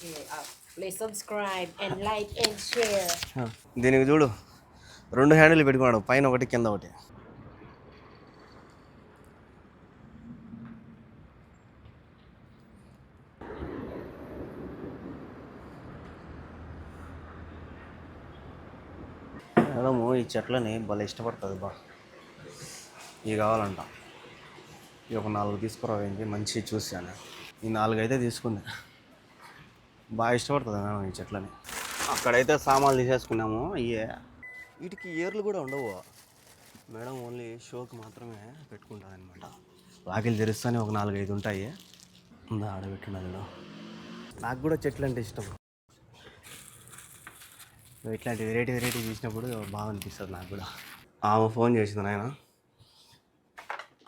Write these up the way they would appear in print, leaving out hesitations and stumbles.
Please subscribe and like and share. దీనికి చూడు 2 handle పెట్టుకున్నాడు, పైన ఒకటి కింద ఒకటి. మేడము ఈ చెట్లని భలే ఇష్టపడుతుంది బా. ఇవి కావాలంట. ఇవి ఒక 4 తీసుకురావేంటి మంచి చూసాను. ఈ 4 అయితే తీసుకుంది. బాగా ఇష్టపడుతుంది మేడం ఈ చెట్లని. అక్కడైతే సామాన్లు తీసేసుకున్నాము. అయ్యే వీటికి ఏర్లు కూడా ఉండవు మేడం, ఓన్లీ షోకి మాత్రమే పెట్టుకుంటుంది అనమాట. వాకిలు తెరుస్తూనే ఒక 4-5 ఉంటాయి. ఉందా ఆడబెట్టినది. నాకు కూడా చెట్లు అంటే ఇష్టం. ఇట్లాంటి వెరైటీ చూసినప్పుడు బాగా అనిపిస్తుంది నాకు కూడా. ఆమె ఫోన్ చేసింది నాయన,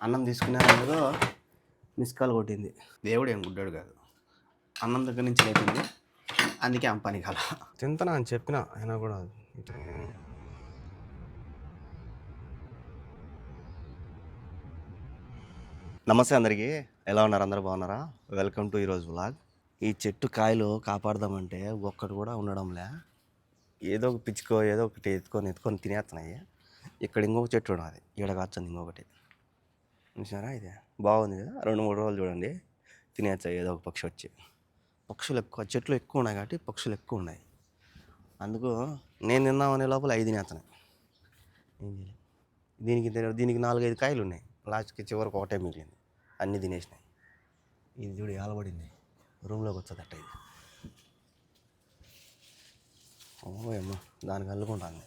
అన్నం తీసుకునే ఏదో మిస్ కాల్ కొట్టింది. దేవుడు ఏం గుడ్డాడు కాదు, అన్నం దగ్గర నుంచి లేపింది, అందుకే ఆమె పని కాల. తింతనా అని చెప్పిన అయినా కూడా. నమస్తే అందరికీ, ఎలా ఉన్నారు? అందరూ బాగున్నారా? వెల్కమ్ టు ఈరోజు వ్లాగ్. ఈ చెట్టు కాయలు కాపాడదామంటే ఒక్కటి కూడా ఉండడంలే. ఏదో ఒక పిచ్చుకో ఏదో ఒకటి ఎత్తుకొని తినేస్తున్నాయి. ఇక్కడ ఇంకొక చెట్టు ఉన్నది, ఈడ కాస్తుంది ఇంకొకటి. చూసారా, ఇది బాగుంది కదా. 2-3 రోజులు చూడండి, తినేస్తాయి ఏదో ఒక పక్షి వచ్చి. పక్షులు ఎక్కువ, చెట్లు ఎక్కువ ఉన్నాయి కాబట్టి పక్షులు ఎక్కువ ఉన్నాయి. అందుకు నేను తిన్నామనే లోపల 5 తినేస్తున్నాయి. ఏం చేయలేదు. దీనికి 4-5 కాయలు ఉన్నాయి, లాస్ట్కి చివరికి ఒకటే మిగిలింది, అన్నీ తినేసినాయి. ఇది చూడు ఏలబడింది, రూమ్లోకి వచ్చేదట్ట ఇది. ఓ దానికి అల్లుకుంటుంది.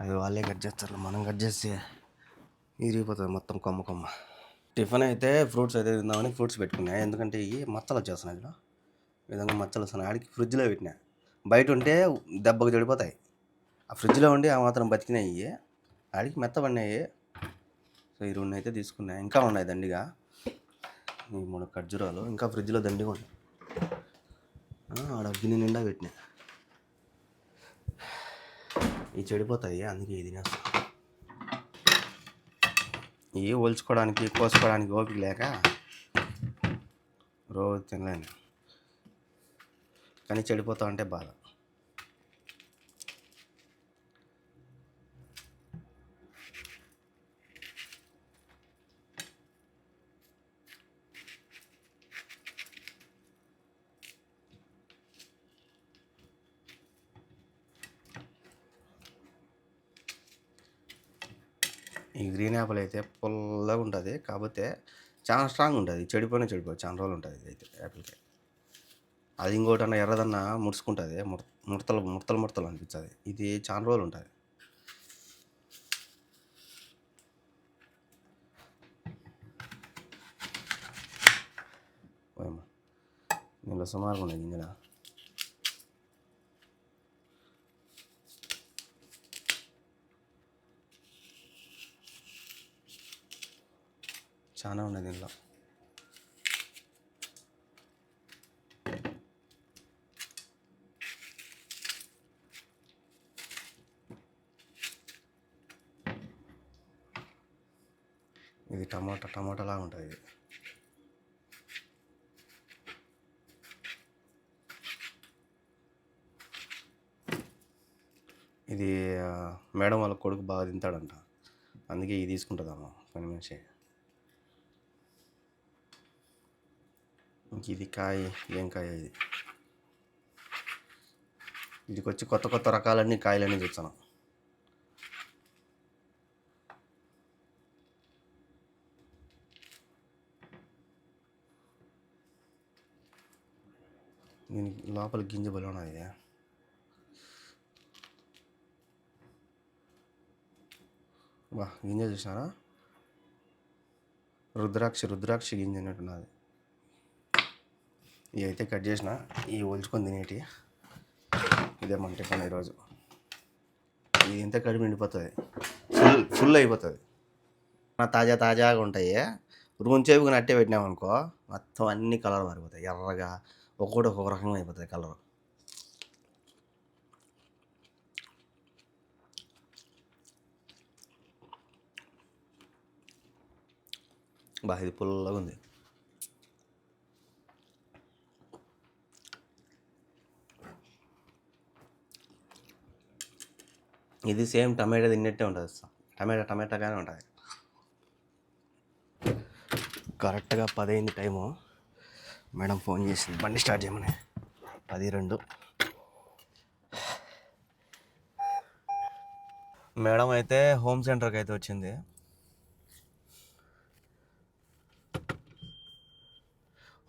అది వాళ్ళే కట్ చేస్తారు, మనం కట్ చేస్తే ఇరిగిపోతుంది మొత్తం కొమ్మ. టిఫిన్ అయితే ఫ్రూట్స్ అయితే తిందామని ఫ్రూట్స్ పెట్టుకున్నాయి. ఎందుకంటే ఇవి మచ్చలు వచ్చేస్తున్నాయి ఇలా, ఈ విధంగా మచ్చలు వస్తున్నాయి. ఆడికి ఫ్రిడ్జ్లో పెట్టినా, బయట ఉంటే దెబ్బకు చెడిపోతాయి. ఆ ఫ్రిడ్జ్లో ఉండి ఆ మాత్రం బతికినాయి, ఆడికి మెత్తబడినాయి. సో ఈ 2 అయితే తీసుకున్నాయి, ఇంకా ఉన్నాయి దండిగా. ఈ 3 ఖర్జూరాలు ఇంకా ఫ్రిడ్జ్లో దండిగా ఉన్నాయి. ఆడ గిన్నె నిండా పెట్టినా, ఇవి చెడిపోతాయి, అందుకే ఇది తినేస్తాను. ఇవి ఒలుచుకోవడానికి కోసుకోవడానికి ఓపిక లేక రోజు తినలేను, కానీ చెడిపోతా ఉంటే బాధ. ఈ గ్రీన్ యాపిల్ అయితే పుల్లగా ఉంటుంది, కాకపోతే చాలా స్ట్రాంగ్ ఉంటుంది. చెడిపోదు, చాలా రోజులు ఉంటుంది ఇది అయితే యాపిల్కి. అది ఇంకోటన్నా ఎర్రదన్నా ముడుచుకుంటుంది, ముడతలు అనిపిస్తుంది. ఇది చాలా రోజులు ఉంటుంది. దీనిలో సుమారుగా ఉన్నాయి గింజల. చాలా ఉన్నాయి దీనిలో. ఇది టమాటాలాగా ఉంటుంది ఇది. ఇది మేడం వాళ్ళ కొడుకు బాగా తింటాడంట, అందుకే ఇది తీసుకుంటుందమ్మా పని మనిషి. ఇంక ఇది కాయ, ఏం కాయ ఇది? ఇదికి వచ్చి కొత్త రకాలన్నీ కాయలన్నీ చూస్తాను. దీనికి లోపల గింజ బలి ఉన్నది. వా, గింజ చూసినారా? రుద్రాక్ష గింజ అన్నట్టున్నది. ఇవి అయితే కట్ చేసిన, ఇవి ఒలుచుకొని తినేటి. ఇదే మన టిఫిన్ ఈరోజు. ఇది ఇంత కడుపు నిండిపోతుంది, ఫుల్ అయిపోతుంది. తాజాగా ఉంటాయి. రూమ్ చేపుకుని అట్టే పెట్టినామనుకో మొత్తం అన్ని కలర్ మారిపోతాయి, ఎర్రగా ఒక్కొక్క రకంగా అయిపోతుంది కలర్. ఇది పుల్లగా ఉంది. ఇది సేమ్ టమాటా తిన్నట్టే ఉంటుంది, టమాటాగానే ఉంటుంది. కరెక్ట్గా 10 అయింది టైము. మేడం ఫోన్ చేసింది బండి స్టార్ట్ చేయమని. 10:02. మేడం అయితే హోమ్ సెంటర్కి అయితే వచ్చింది.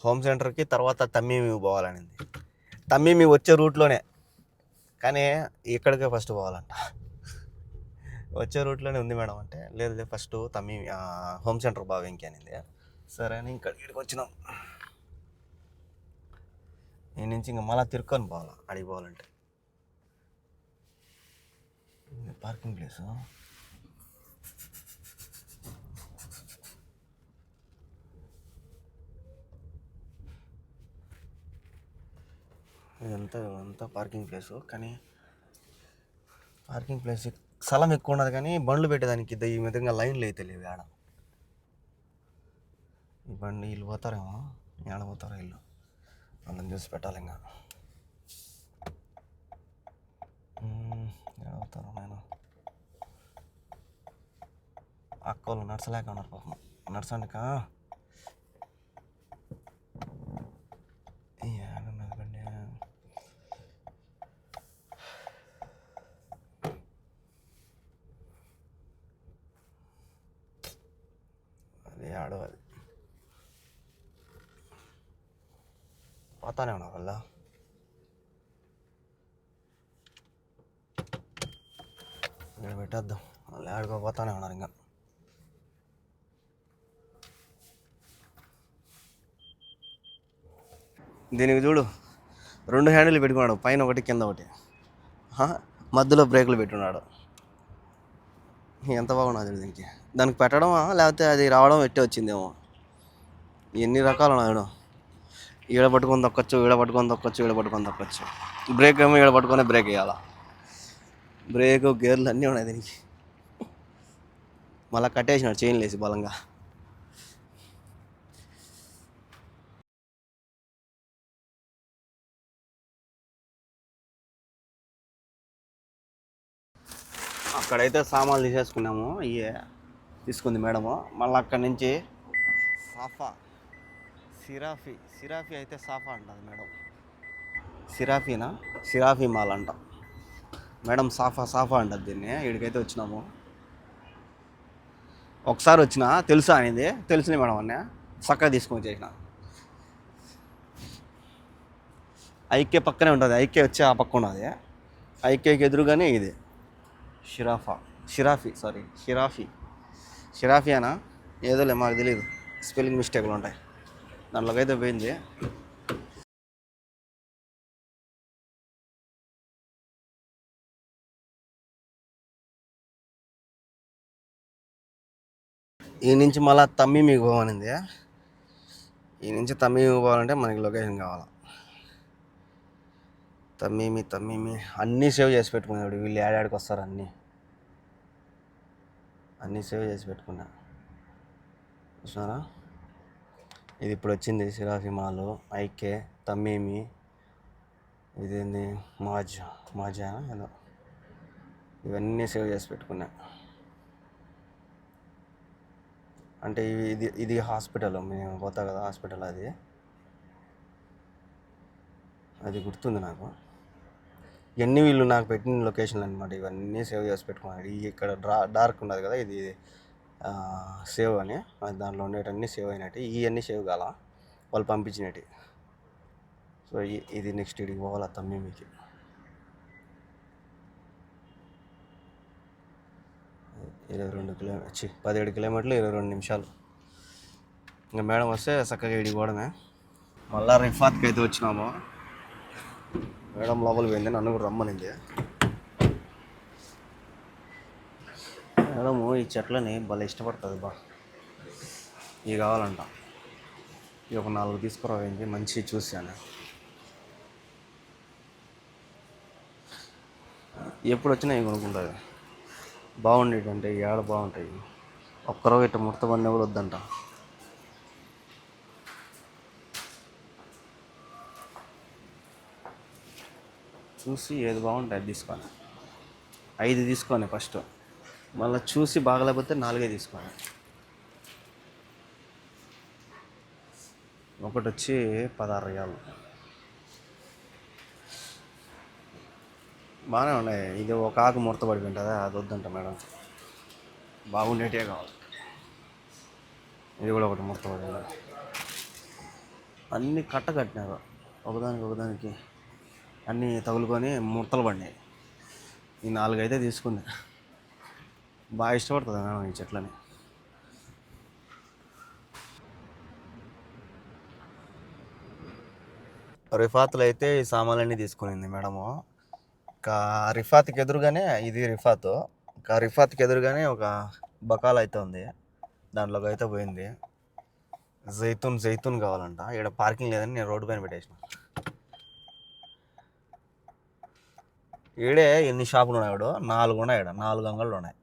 హోమ్ సెంటర్కి తర్వాత తమ్మీమి పోవాలనింది. తమ్మీమి వచ్చే రూట్లోనే, కానీ ఇక్కడికే ఫస్ట్ పోవాలంట. వచ్చే రూట్లోనే ఉంది మేడం అంటే, లేదు ఫస్ట్ తమ్మీమి హోమ్ సెంటర్ బాగా ఇంకే అనింది. సరే అని ఇక్కడికి వచ్చినాం. ఈ నుంచి ఇంకా మళ్ళీ తిరుక్కొని పోవాలా అడిగి పోవాలంటే. పార్కింగ్ ప్లేసు ఇదంతా పార్కింగ్ ప్లేసు, కానీ పార్కింగ్ ప్లేస్ స్థలం ఎక్కువ ఉన్నది, కానీ బండ్లు పెట్టేదానికి ఈ విధంగా లైన్లు అయితే లేవు ఆడ. ఈ బండి వీళ్ళు పోతారేమో, ఏడ పోతారో వీళ్ళు, వాళ్ళని చూసి పెట్టాలి. ఇంకా ఏడ పోతారు నేను అక్కోళ్ళు నడచలేక ఉన్నారు పాపం. నడచండికా ఏడున్నది బండి. అది ఆడో అది పోతానే ఉన్నారు వాళ్ళ. ఇక్కడ పెట్టేద్దాం, వాళ్ళు ఆడుకోపోతానే ఉన్నారు. ఇంకా దీనికి చూడు, 2 హ్యాండిల్ పెట్టుకున్నాడు, పైన ఒకటి కింద ఒకటి, మధ్యలో బ్రేకులు పెట్టున్నాడు. ఎంత బాగున్నది దీనికి. దానికి పెట్టడమా లేకపోతే అది రావడం ఎట్టే వచ్చిందేమో. ఎన్ని రకాలు ఉన్నాడు. ఈడ పట్టుకొని తొక్కొచ్చు, ఈడ పట్టుకొని తొక్కొచ్చు, ఈడ పట్టుకొని తొక్కొచ్చు. బ్రేక్ ఏమో ఈడ పట్టుకొని బ్రేక్ వేయాలా. బ్రేకు గేర్లు అన్నీ ఉన్నాయి దీనికి. మళ్ళీ కట్టేసినాడు చైన్ లేసి బలంగా. అక్కడైతే సామాన్లు తీసేసుకున్నాము, ఇవే తీసుకుంది మేడము. మళ్ళీ అక్కడి నుంచి సాఫా సిరాఫీ అయితే సాఫా అంటది మేడం. సిరాఫీ మాల్ అంట మేడం. సాఫా అంటది దీన్ని. ఇక్కడికైతే వచ్చినాము. ఒకసారి వచ్చిన తెలుసా అనేది, తెలిసిన మేడం అన్న చక్కగా తీసుకొని వచ్చేసిన. ఐకే పక్కనే ఉంటుంది, ఐకే వచ్చి ఆ పక్క ఉన్నది. ఐకేకి ఎదురుగానే ఇది షిరాఫీ అనా ఏదోలే, మాకు తెలియదు, స్పెల్లింగ్ మిస్టేక్లు ఉంటాయి. దాంట్లోకి అయితే పోయింది. ఈ నుంచి మళ్ళీ తమ్మీమికి పోవనింది. ఈ నుంచి తమ్మీమికి పోవాలంటే మనకి లొకేషన్ కావాలి. తమ్మీమి అన్నీ సేవ్ చేసి పెట్టుకున్నాడు. వీళ్ళు ఏడాడికి వస్తారు, అన్నీ సేవ్ చేసి పెట్టుకున్నా. చూసారా, ఇది ఇప్పుడు వచ్చింది సిరాఫీ మాలు, ఐకే, తమ్మీమి, ఇదేంది మాజా ఏదో, ఇవన్నీ సేవ్ చేసి పెట్టుకున్నా. అంటే ఇది హాస్పిటల్, మేము పోతా కదా హాస్పిటల్, అది గుర్తుంది నాకు. ఇవన్నీ వీళ్ళు నాకు పెట్టిన లొకేషన్లు అనమాట. ఇవన్నీ సేవ్ చేసి పెట్టుకున్నాడు. ఇక్కడ డార్క్ ఉన్నది కదా, ఇది సేవ్ అని, దాంట్లో ఉండేటన్నీ సేవ్ అయినట్టు. ఇవన్నీ సేవ్ కాల, వాళ్ళు పంపించినట్టు. సో ఇది నెక్స్ట్ ఇడికి పోవాలి తమ్మీమికి. 17 కిలోమీటర్లు 22 నిమిషాలు. ఇంకా మేడం వస్తే చక్కగా ఇడికి పోవడమే. మళ్ళీ రిఫాత్కి అయితే వచ్చినాము. మేడం లోపలికి పోయింది, నన్ను కూడా రమ్మనింది. మేడము ఈ చెట్లని భలే ఇష్టపడుతుంది. ఇవి కావాలంట. ఇవి ఒక 4 తీసుకురావేంటి, మంచి చూసాను. ఎప్పుడు వచ్చినా ఇవి కొనుక్కుంటుంది. బాగుండేటంటే ఏడ బాగుంటాయి. ఒక్కరో ఇట్ట ముడత పడినా కూడా వద్దంట. చూసి ఏది బాగుంటుంది అది తీసుకోవాలి. 5 తీసుకోండి ఫస్ట్, మళ్ళీ చూసి బాగలేకపోతే 4 తీసుకోండి. ఒకటి వచ్చి 16 రియాలు. బాగానే ఉన్నాయి. ఇది ఒక ఆకు ముడత పడిపోయింటుందా, అది వద్దంట మేడం, బాగుండేటే కావాలి. ఇది కూడా ఒకటి ముడత పడింది. అన్నీ కట్టినారు ఒకదానికి అన్నీ తగులుకొని ముడతలు పడినాయి. ఈ 4 అయితే తీసుకుంది. బాగా ఇష్టపడుతుంది మేడం ఈ చెట్లని. రిఫాత్లో అయితే ఈ సామాన్లన్నీ తీసుకునింది మేడము. ఇంకా రిఫాత్కి ఎదురుగానే, ఇది రిఫాత్, ఇంకా రిఫాత్కి ఎదురుగానే ఒక బకాల అయితే ఉంది, దాంట్లోకి అయితే పోయింది. జైతూన్ కావాలంట. ఇక్కడ పార్కింగ్ లేదని నేను రోడ్డు పైన పెట్టేసిన. ఈడే ఎన్ని షాపులు ఉన్నాయి? 4 ఉన్నాయి. ఇక్కడ 4 అంగళ్ళు ఉన్నాయి.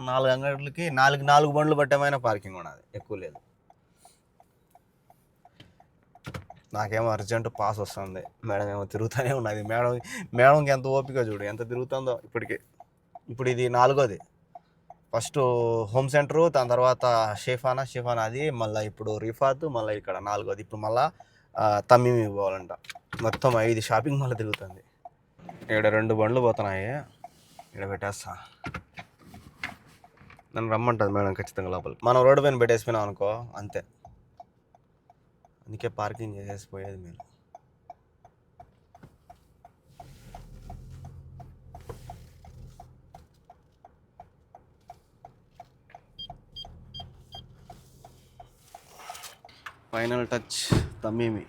4 అంగళ్ళకి 4 బండ్లు పట్టేమైనా పార్కింగ్ ఉన్నది, ఎక్కువ లేదు. నాకేమో అర్జెంట్ పాస్ వస్తుంది, మేడం ఏమో తిరుగుతూనే ఉన్నది. మేడంకి ఎంత ఓపిక చూడు, ఎంత తిరుగుతుందో ఇప్పటికి. ఇప్పుడు ఇది 4వది. ఫస్ట్ హోమ్ సెంటరు, దాని తర్వాత షేఫానా అది, మళ్ళీ ఇప్పుడు రిఫాత్, మళ్ళీ ఇక్కడ 4వది. ఇప్పుడు మళ్ళీ తమ్మీమి పోవాలంట. మొత్తం 5 షాపింగ్ మాల్ తిరుగుతుంది. ఇక్కడ 2 బండ్లు పోతున్నాయి, ఇక్కడ పెట్టేస్తా. నన్ను రమ్మంటుంది మేడం ఖచ్చితంగా లోపల. మనం రోడ్డు పైన పెట్టేసిపోయినాం అనుకో అంతే. అందుకే పార్కింగ్ చేసేసిపోయేది మీరు. Final touch తమ్మీమి.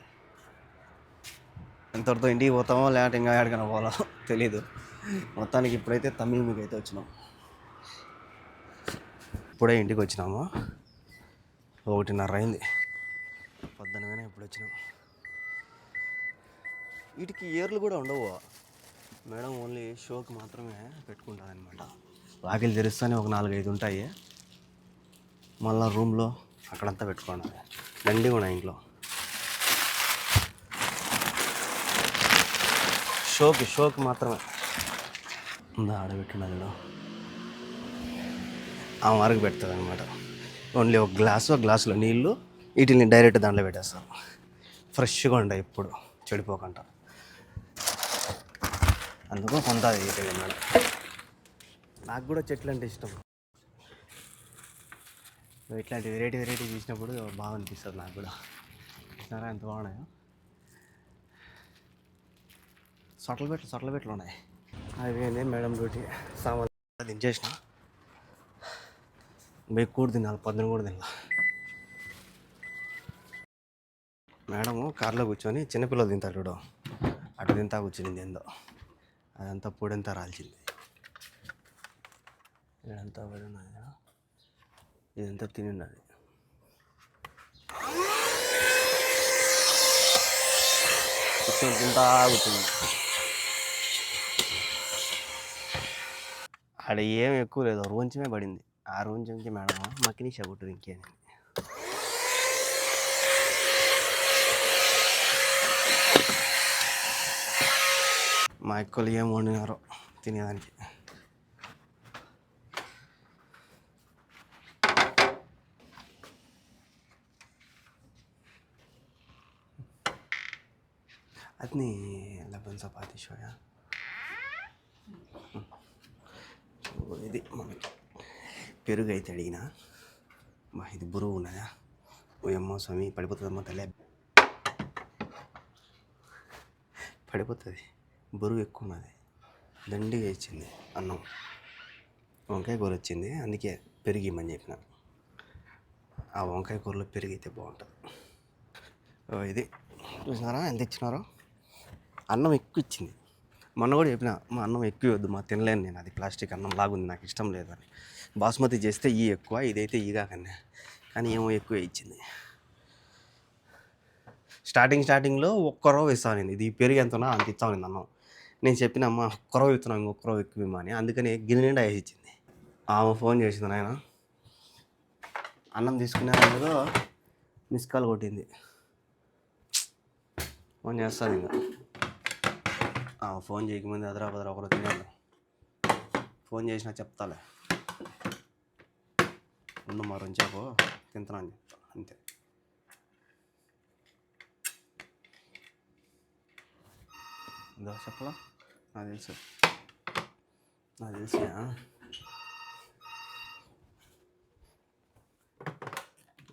ఎంతటితో ఇంటికి పోతామో లేకపోతే ఇంకా ఎక్కడికైనా పోవాలో తెలీదు. మొత్తానికి ఇప్పుడైతే తమ్మీమికి అయితే వచ్చినాం. ఇప్పుడే ఇంటికి వచ్చినాము, 1:30 అయింది. పొద్దునగానే ఇప్పుడు వచ్చినాం. వీటికి ఏర్లు కూడా ఉండవు మేడం, ఓన్లీ షోకి మాత్రమే పెట్టుకుంటుంది అనమాట. వాకిలు తెరుస్తూనే ఒక 4-5 ఉంటాయి. మళ్ళీ రూమ్లో అక్కడంతా పెట్టుకోండి. దండి కూడా ఇంట్లో షోకి మాత్రమే ఉందా, ఆడబెట్టినదిలో ఆ వరకు పెడుతుంది అనమాట. ఓన్లీ ఒక గ్లాసులో నీళ్ళు, వీటిని డైరెక్ట్ దాంట్లో పెట్టేస్తాం. ఫ్రెష్గా ఉంటాయి ఎప్పుడు చెడిపోకుండా. అందుకు కొంత వీటిని మేడం. నాకు కూడా చెట్లు అంటే ఇష్టం. ఇట్లాంటి వెరైటీ చూసినప్పుడు బాగా అనిపిస్తుంది నాకు కూడా. చూసినారా ఎంత బాగున్నాయో. సొట్ల పెట్లు ఉన్నాయి. అవి మేడం డ్యూటీ. సామాన్లు దించేసిన, బైక్ కూడా తినాలి, పొద్దున కూడా తినాలి. మేడము కార్లో కూర్చొని చిన్నపిల్లలు తింటారు చూడు, అటు తింటా కూర్చునింది. ఏందో అదంతా పొడంతా రాల్చింది. ఇదంతా పడి ఉన్నది, ఇదంతా తిని ఉన్నది. కూర్చొని తింటా కూర్చుంది. ఆడ ఏం ఎక్కువ లేదు, కొంచెమే పడింది. ఆ కొంచెంకి మేడం మకినీషా కొట్టుది ఇంకేం. మా ఎక్కువలు ఏం వండినారో తినేదానికి. అది లబన్ చపాతీ షోయా. ఇది మనకి పెరుగు అయితే అడిగినా, మా ఇది బురువు ఉన్నదా, ఓయమ్మో స్వామి పడిపోతుందమ్మా తల్లి, పడిపోతుంది. బరువు ఎక్కువ ఉన్నది. దండిగా ఇచ్చింది అన్నం, వంకాయ కూర వచ్చింది, అందుకే పెరుగు ఇమ్మని చెప్పిన. ఆ వంకాయ కూరలో పెరుగు అయితే బాగుంటుంది. ఇది చూసినారా ఎంత ఇచ్చినారో. అన్నం ఎక్కువ ఇచ్చింది. మొన్న కూడా చెప్పిన, మా అన్నం ఎక్కువ వద్దు, మా తినలేను నేను, అది ప్లాస్టిక్ అన్నం లాగుంది, నాకు ఇష్టం లేదు అని. బాస్మతి చేస్తే ఈ ఎక్కువ, ఇదైతే ఈగా కన్నా, కానీ ఏమో ఎక్కువ ఇచ్చింది. స్టార్టింగ్లో ఒక్కరో ఇస్తాను, ఇది పెరుగు ఎంతనా అంత ఇస్తాను అన్నం. నేను చెప్పిన అమ్మ ఒక్కరో ఇస్తున్నాను, ఇంకొక్కరో ఎక్కువ ఇమ్మని, అందుకని గిన్నె నిండా వేసి ఇచ్చింది. ఆమె ఫోన్ చేసింది, నాయన అన్నం తీసుకునే అందులో మిస్ కాల్ కొట్టింది. ఫోన్ చేస్తాను ఇంకా, ఫోన్ చేయకముందు అదరా ఒకరు తినేద్దాం. ఫోన్ చేసినా చెప్తాలే. ఉండు మరించాకు తింటున్నా అని చెప్తా అంతే. ఇదో చెప్పలా నాకు తెలుసు.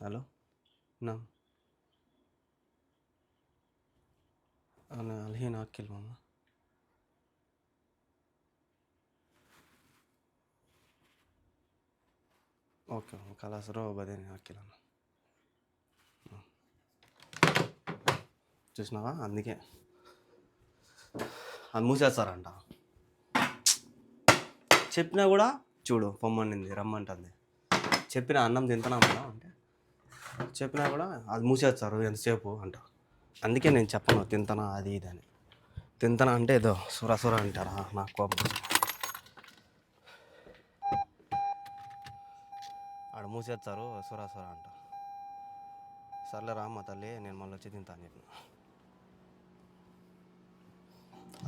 హలో నా अलहीन आकिल मामा ఓకే ఖలాస్ రో బదేని ఆకిల్ అన్న చూసినావా, అందుకే అది మూసేస్తారంట. చెప్పినా కూడా చూడు పొమ్మనింది రమ్మంటుంది. చెప్పిన అన్నం తింటున్నామా అంటే చెప్పినా కూడా అది మూసేస్తారు ఎంతసేపు అంట. అందుకే నేను చెప్పను తింటానా అది ఇది అని. తింటానా అంటే ఏదో సుర అంటారా, నాకు కోపం. ఆడ మూసేస్తారు సుర అంట. సర్లే రామ్మ తల్లి నేను మళ్ళీ వచ్చి తింటా అని చెప్పిన.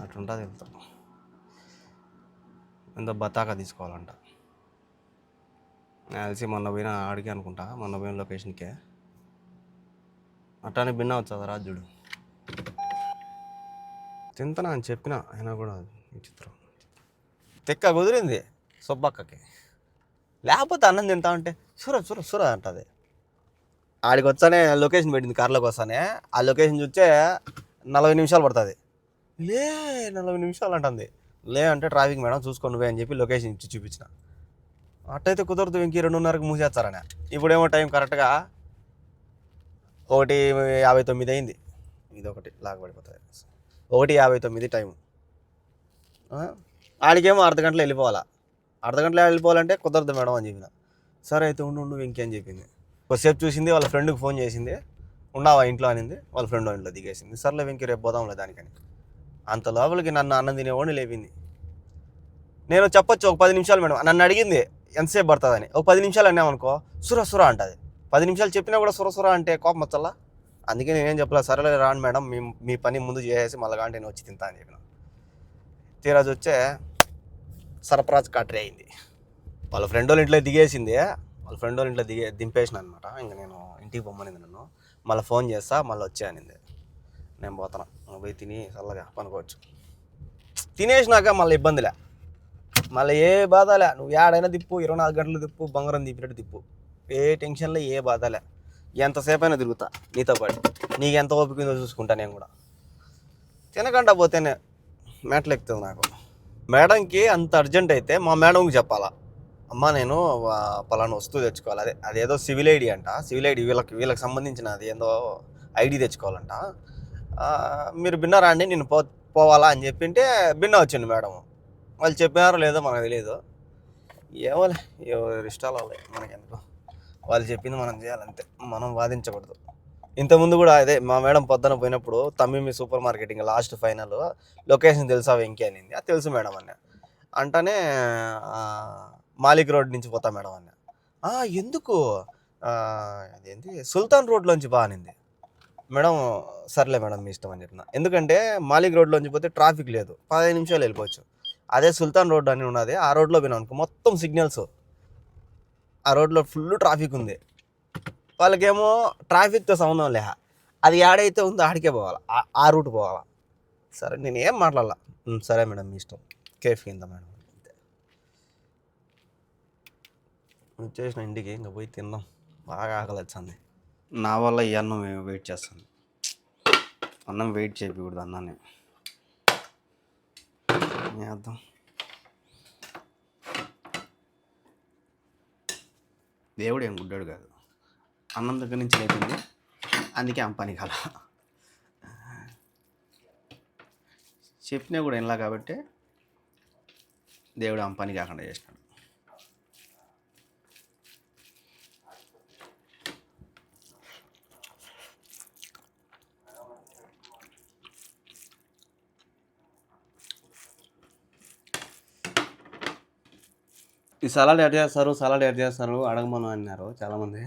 అట్లుంటుంది వెళ్తాం. ఎంత బతాకా తీసుకోవాలంట. నాకు తెలిసి మొన్న పోయిన ఆడికి అనుకుంటా, మొన్న పోయిన లొకేషన్కే అట్టానే భిన్న వచ్చా రాజుడు. తింటానా అని చెప్పిన అయినా కూడా విచిత్రం. తెక్క కుదిరింది సొబ్బక్కకి. లేకపోతే అన్నం తింటా అంటే సుర అంటుంది. ఆడికి వచ్చానే లొకేషన్ పెట్టింది, కార్లోకి వస్తానే ఆ లొకేషన్ చూస్తే 40 నిమిషాలు పడుతుంది. 40 నిమిషాలు అంటుంది. అంటే ట్రాఫిక్ మేడం చూసుకోండి నువ్వే అని చెప్పి లొకేషన్ ఇచ్చి చూపించిన. అట్టయితే కుదరదు, ఇంక 2:30కి మూసేస్తారనే. ఇప్పుడేమో టైం కరెక్ట్గా 1:59 అయింది. ఇదొకటి లాగబడిపోతుంది. 1:59 టైం. ఆడికేమో అర్ధగంటలో వెళ్ళిపోవాలా. అర్ధగంటలో వెళ్ళిపోవాలంటే కుదరదు మేడం అని చెప్పిన. సరే అయితే ఉండు ఇంకేం చెప్పింది. కొద్దిసేపు చూసింది, వాళ్ళ ఫ్రెండ్కి ఫోన్ చేసింది, ఉన్నావా ఇంట్లో అనింది. వాళ్ళ ఫ్రెండ్ ఇంట్లో దిగేసింది. సర్లే వెంకీ రేపు పోదాంలే దానికని. అంత లోపలికి నన్ను అన్నం తినేవాడిని లేపింది. నేను చెప్పొచ్చు ఒక 10 నిమిషాలు మేడం. నన్ను అడిగింది ఎంతసేపు పడుతుందని. ఒక 10 నిమిషాలు అన్నామనుకో సుర అంటుంది. 10 నిమిషాలు చెప్పినా కూడా సుర అంటే కోపం వచ్చల్లా. అందుకే నేనేం చెప్పలే, సరేలే రాను మేడం మీ పని ముందు చేసేసి మళ్ళీ కానీ నేను వచ్చి తింటా అని చెప్పిన. తీరాజు వచ్చే సర్ప్రైజ్ కట్రీ అయింది. వాళ్ళ ఫ్రెండ్ వాళ్ళ ఇంట్లో దిగేసింది. వాళ్ళ ఫ్రెండ్ వాళ్ళ ఇంట్లో దింపేసిన అనమాట. ఇంక నేను ఇంటికి పొమ్మనింది నన్ను. మళ్ళీ ఫోన్ చేస్తా మళ్ళీ వచ్చే అనింది. నేను పోతాను, పోయి తిని చల్లగా పనుకోవచ్చు. తినేసినాక మళ్ళీ ఇబ్బందిలే, మళ్ళీ ఏ బాధలే. నువ్వు ఏడైనా తిప్పు, 24 గంటలు తిప్పు, బంగారం తిప్పినట్టు తిప్పు, ఏ టెన్షన్లో ఏ బాధలే. ఎంతసేపు అయినా తిరుగుతా నీతో పాటు. నీకు ఎంత ఓపిక ఉందో చూసుకుంటా. నేను కూడా తినకుండా పోతేనే మేటలు ఎక్కుతుంది నాకు. మేడంకి అంత అర్జెంట్ అయితే మా మేడంకి చెప్పాలా, అమ్మ నేను పలానా వస్తువు తెచ్చుకోవాలి, అదేదో సివిల్ ఐడి అంట. సివిల్ ఐడి వీళ్ళకి సంబంధించిన అది ఏదో ఐడి తెచ్చుకోవాలంట. మీరు బిన్నారా అండి నేను పోవాలా అని చెప్పింటే బిన్న వచ్చింది మేడం. వాళ్ళు చెప్పినారో లేదో మనకు తెలియదు. ఎవరు ఇష్టాలు మనకెందుకు, వాళ్ళు చెప్పింది మనం చేయాలంతే, మనం వాదించకూడదు. ఇంతకుముందు కూడా అదే మా మేడం పొద్దున పోయినప్పుడు తమ్మిమి super marketing last final location తెలుసా వెంకీ అనింది. అది తెలుసు మేడం అన్న. అంటనే మాలిక్ రోడ్ నుంచి పోతా మేడం అన్న. ఎందుకు అదేంటి సుల్తాన్ రోడ్లోంచి అనింది మేడం. సర్లే మేడం మీ ఇష్టం అని చెప్పిన. ఎందుకంటే మాలిక్ రోడ్లోంచి పోతే ట్రాఫిక్ లేదు, 15 నిమిషాలు వెళ్ళిపోవచ్చు. అదే సుల్తాన్ రోడ్ అని ఉన్నది, ఆ రోడ్లో పోయినా అనుకో మొత్తం సిగ్నల్స్, ఆ రోడ్లో ఫుల్ ట్రాఫిక్ ఉంది. వాళ్ళకేమో ట్రాఫిక్తో సంబంధం లే, అది ఏడైతే ఉందో ఆడికే పోవాలా, ఆ రూట్ పోవాలా. సరే నేను ఏం మాట్లాడాల, సరే మేడం మీ ఇష్టం, కేఫ్ కింద మేడం అంతే. వచ్చేసిన ఇంటికి, ఇంకా పోయి తిందాం, బాగా ఆకలి వచ్చింది. నా వల్ల ఈ అన్నం వెయిట్ చేస్తాను. అన్నం వెయిట్ చేయకూడదు, అన్నాన్ని చేద్దాం. దేవుడు ఏం గుడ్డాడు కాదు, అన్నం దగ్గర నుంచి లేపింది, అందుకే ఆమె పని కాల. చెప్పినా కూడా ఎలా కాబట్టి దేవుడు ఆమె పని కాకుండా చేసినాడు. ఈ సలాడ్ ఎడ్ చేస్తారు అడగమను అన్నారు చాలామంది.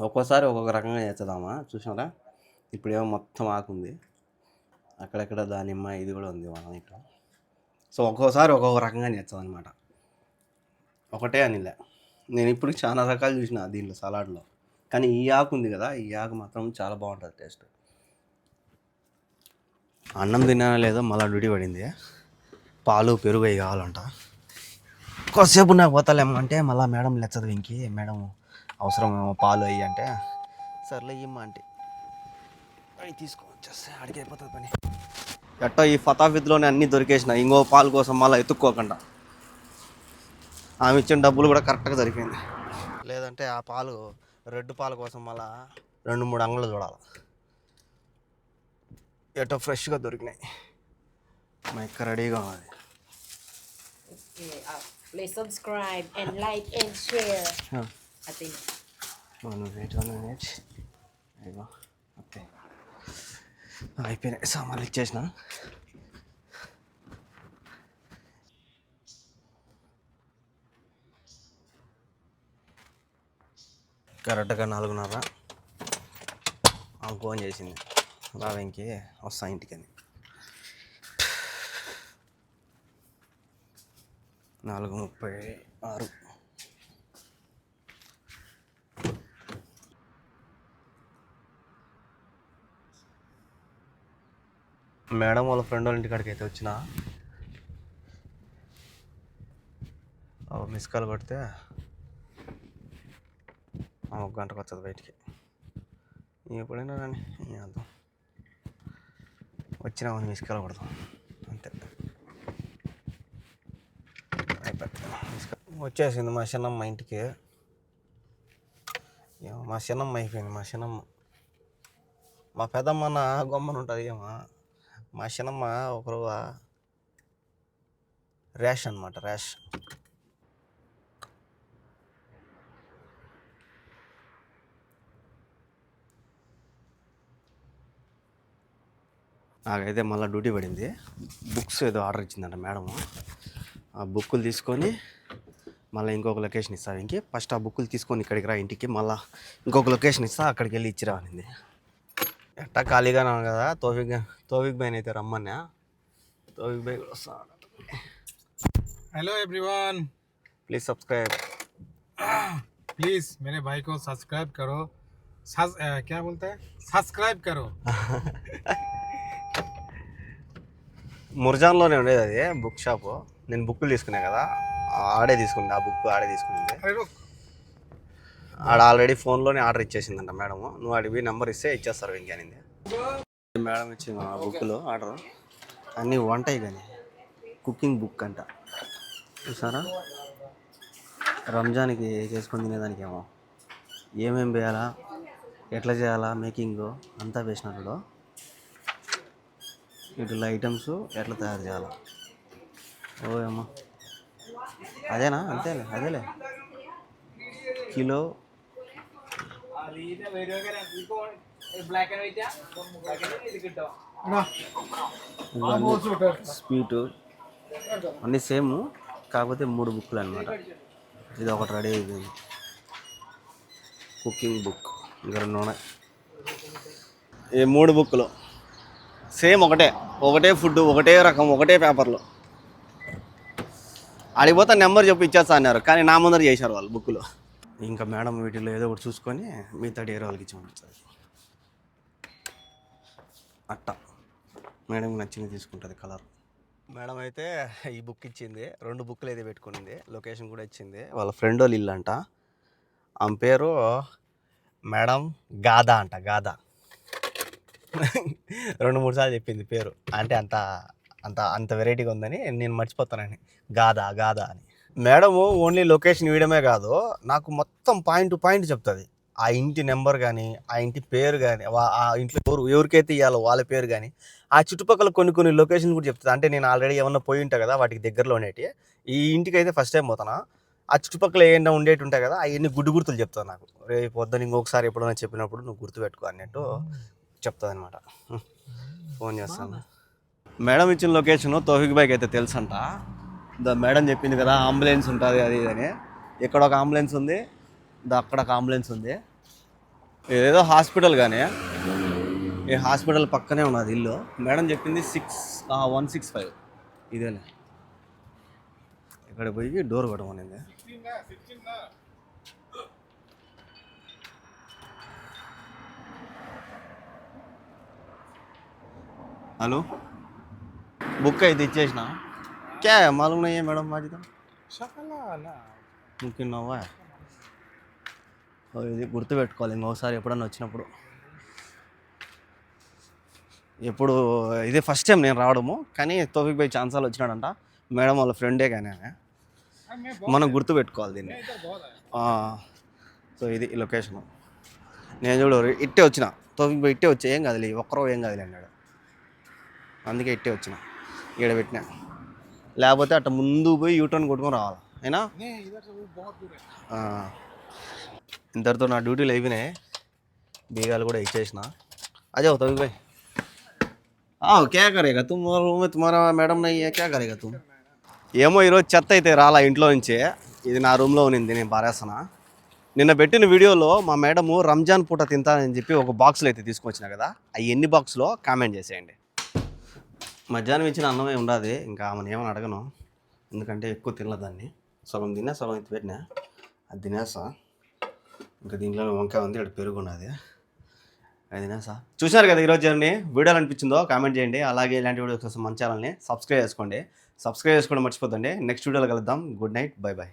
ఒక్కోసారి ఒక్కొక్క రకంగా చేస్తుందామా చూసినారా. ఇప్పుడేమో మొత్తం ఆకుంది, అక్కడెక్కడ దానిమ్మ ఇది కూడా ఉంది మన ఇంట్లో. సో ఒక్కోసారి ఒక్కొక్క రకంగా చేస్తాం అనమాట. ఒకటే అనిలే, నేను ఇప్పుడు చాలా రకాలు చూసిన దీంట్లో సలాడ్లో, కానీ ఈ ఆకు ఉంది కదా, ఈ ఆకు మాత్రం చాలా బాగుంటుంది టేస్ట్. అన్నం తిన్నానో లేదో మళ్ళీ డ్యూటీ పడింది. పాలు పెరుగు అవి కావాలంట. కొద్దిసేపు నాకు పోతాలేమంటే మళ్ళీ మేడం లెచ్చదు, ఇంకి మేడం అవసరమేమో పాలు అయ్యి అంటే సర్లే ఇమ్మా అంటే అవి తీసుకొని వచ్చేస్తే అడిగి అయిపోతుంది పని. ఎట్టో ఈ ఫతాఫిత్లోనే అన్నీ దొరికేసిన, ఇంకో పాలు కోసం మళ్ళీ ఎత్తుక్కోకుండా. ఆమె ఇచ్చిన డబ్బులు కూడా కరెక్ట్గా దొరికింది. లేదంటే ఆ పాలు రెడ్ పాలు కోసం మళ్ళీ 2-3 అంగళ్ళు చూడాలి. ఎటో ఫ్రెష్గా దొరికినాయి. మా ఎక్క రెడీగా ఉన్నది. Please subscribe and like and share. I think. 1 minute. అయ్యో ఓకే, అయిపోయినాయి సామాన్లు ఇచ్చేసిన. కరెక్ట్గా 4:30 ఆమె ఫోన్ చేసింది, రావెంకి వస్తా ఇంటికని. 4:36. మేడం వాళ్ళ ఫ్రెండ్ వాళ్ళ ఇంటికాడికి అయితే వచ్చిన, మిస్ కాల్ కొడితే 1 గంటకు వస్తుంది బయటికి. ఎప్పుడైనా కానీ అర్థం వచ్చినామని మిస్ కాల్ కొడతాం అంతే. వచ్చేసింది మా చిన్నమ్మ ఇంటికి. మా చిన్నమ్మ అయిపోయింది. మా చిన్నమ్మ, మా పెద్దమ్మ గొమ్మన ఉంటుంది ఏమో, మా చిన్నమ్మ ఒకరు ర్యాష్ అనమాట, ర్యాష్. నాకైతే మళ్ళీ డ్యూటీ పడింది. బుక్స్ ఏదో ఆర్డర్ ఇచ్చిందంట మేడము. ఆ బుక్కులు తీసుకొని మళ్ళీ ఇంకొక లొకేషన్ ఇస్తాను. ఇంకే ఫస్ట్ ఆ బుక్కులు తీసుకొని ఇక్కడికి రా ఇంటికి, మళ్ళీ ఇంకొక లొకేషన్ ఇస్తా, అక్కడికి వెళ్ళి ఇచ్చి రానింది. ఎట్టా ఖాళీగానే ఉన్నాను కదా, తోఫిక్ భాయ్ అయితే రమ్మన్నా. తోఫిక్ భాయ్ కూడా వస్తాను. Hello everyone, please subscribe, please मेरे भाई को सब्सक्राइब करो. क्या बोलते हैं, सब्सक्राइब करो. ముర్జాన్లోనే ఉండేది అది బుక్ షాపు. నేను బుక్కులు తీసుకున్నా కదా, ఆడే తీసుకుంది. ఆ బుక్ ఆడే తీసుకుంది. अरे रुक, ఆడ ఆల్రెడీ ఫోన్లోనే ఆర్డర్ ఇచ్చేసిందంట మేడము. నువ్వు అడిగి నెంబర్ ఇస్తే ఇచ్చేస్తారు ఇంక అనింది. మేడం ఇచ్చింది ఆ బుక్లో ఆర్డర్. అన్నీ వంటాయి కానీ కుకింగ్ బుక్ అంట. చూసారా, రంజాన్కి చేసుకొని తినేదానికేమో ఏమేమి వేయాలా, ఎట్లా చేయాలా, మేకింగ్ అంతా వేసినట్లు. వీటిలో ఐటమ్స్ ఎట్లా తయారు చేయాలా. ఓ ఏమో అదేనా, అంతేలే, అదేలే కిలో. స్వీటు అన్నీ సేమ్, కాకపోతే 3 బుక్లు అనమాట. ఇది ఒకటి రెడీ అయిపోయింది, కుకింగ్ బుక్. ఇంకా 2 ఉన్నాయి. ఈ 3 బుక్లు సేమ్, ఒకటే ఫుడ్, ఒకటే రకం, ఒకటే పేపర్లో. ఆడిపోతే నెంబర్ చెప్పి ఇచ్చేస్తా అన్నారు, కానీ నా ముందర చేశారు వాళ్ళు బుక్లో. ఇంకా మేడం వీటిలో ఏదో ఒకటి చూసుకొని మిగతా డేరే వాళ్ళకి ఇచ్చి అట్ట మేడంకి నచ్చింది తీసుకుంటుంది కలర్. మేడం అయితే ఈ బుక్ ఇచ్చింది, 2 బుక్లు అయితే పెట్టుకునింది, లొకేషన్ కూడా ఇచ్చింది. వాళ్ళ ఫ్రెండ్ వాళ్ళు ఇల్లు అంట. ఆమె పేరు మేడం గాదా అంట, గాదా. 2-3 సార్లు చెప్పింది పేరు, అంటే అంత వెరైటీగా ఉందని నేను మర్చిపోతానని. గాదా గాదా అని. మేడము ఓన్లీ లొకేషన్ ఇవ్వడమే కాదు, నాకు మొత్తం పాయింట్ టు పాయింట్ చెప్తుంది. ఆ ఇంటి నెంబర్ కానీ, ఆ ఇంటి పేరు కానీ, ఆ ఇంట్లో ఎవరికైతే ఇవ్వాలో వాళ్ళ పేరు కానీ, ఆ చుట్టుపక్కల కొన్ని లొకేషన్ కూడా చెప్తుంది. అంటే నేను ఆల్రెడీ ఏమన్నా పోయి ఉంటా కదా, వాటికి దగ్గరలో ఉండేటి. ఈ ఇంటికి అయితే ఫస్ట్ టైం పోతానా. ఆ చుట్టుపక్కల ఏమైనా ఉండేటి ఉంటాయి కదా, అవన్నీ గుర్తులు చెప్తాను నాకు. రేపు పొద్దున ఇంకొకసారి ఎప్పుడైనా చెప్పినప్పుడు నువ్వు గుర్తుపెట్టుకో అన్నట్టు చెప్తుంది అనమాట. ఫోన్ చేస్తాను. మేడం ఇచ్చిన లొకేషను తోఫిక్ భాయ్కి అయితే తెలుసు అంట. మేడం చెప్పింది కదా అంబులెన్స్ ఉంటుంది అది అని. ఇక్కడ ఒక అంబులెన్స్ ఉంది, అక్కడ ఒక అంబులెన్స్ ఉంది. ఏదో హాస్పిటల్ కానీ, ఈ హాస్పిటల్ పక్కనే ఉన్నది ఇల్లు. మేడం చెప్పింది 165 ఇదేలే. ఇక్కడ పోయి డోర్ కొట్టమనింది. హలో, బుక్ అయితే ఇచ్చేసిన. క్యా మాలూమ్ నహీ హై మేడం మాది. ఇంకున్నావా? ఇది గుర్తుపెట్టుకోవాలి ఇంకోసారి ఎప్పుడన్నా వచ్చినప్పుడు. ఎప్పుడు ఇదే ఫస్ట్ టైం నేను రావడము, కానీ తోఫిక్ భాయ్ ఛాన్సాలు వచ్చినాడంట. మేడం వాళ్ళ ఫ్రెండే కానీ మనం గుర్తుపెట్టుకోవాలి దీన్ని. సో ఇది లొకేషను. నేను చూడు ఇట్టే వచ్చిన, తోఫిక్ భాయ్ ఇట్టే వచ్చి ఏం కాదులే ఒక్కరో ఏం కాదులే అన్నాడు. అందుకే ఇట్టే వచ్చిన, ఈడ పెట్టినా. లేకపోతే అట్ట ముందు పోయి యూటర్న్ కొట్టుకొని రావాలి అయినా. ఇంతటితో నా డ్యూటీలు అయిపోయినాయి, బీగాలు కూడా ఇచ్చేసిన. అదే తోఫిక్ భాయ్ क्या करेगा तुम रूम में तुम्हारा मैडम नहीं है क्या करेगा तुम. ఏమో ఈరోజు చెత్త అయితే రాలా ఇంట్లో నుంచే. ఇది నా రూమ్లో ఉన్నింది, నేను పారేస్తున్నా. నిన్న పెట్టిన వీడియోలో మా మేడము రంజాన్ పూట తింటానని చెప్పి ఒక బాక్స్లో అయితే తీసుకొచ్చిన కదా, అవి ఎన్ని బాక్స్లో కామెంట్ చేసేయండి. మధ్యాహ్నం ఇచ్చిన అన్నమే ఉండదు, ఇంకా ఆమెను ఏమని అడగను, ఎందుకంటే ఎక్కువ తినలేదాన్ని. సగం తిన్నా, సగం ఎత్తి పెట్టినా, అది తినేసా. ఇంకా దీంట్లో వంకాయ ఉంది, ఇక్కడ పెరుగు ఉన్నది, అది తినేసా. చూశారు కదా ఈరోజు జర్నీ. వీడియోలు అనిపించిందో కామెంట్ చేయండి. అలాగే ఇలాంటి వీడియోస్ కోసం మన ఛానల్ని సబ్స్క్రైబ్ చేసుకోండి. సబ్స్క్రైబ్ చేసుకోవడం మర్చిపోతండి. నెక్స్ట్ వీడియోలో కలుద్దాం. Good night, bye bye.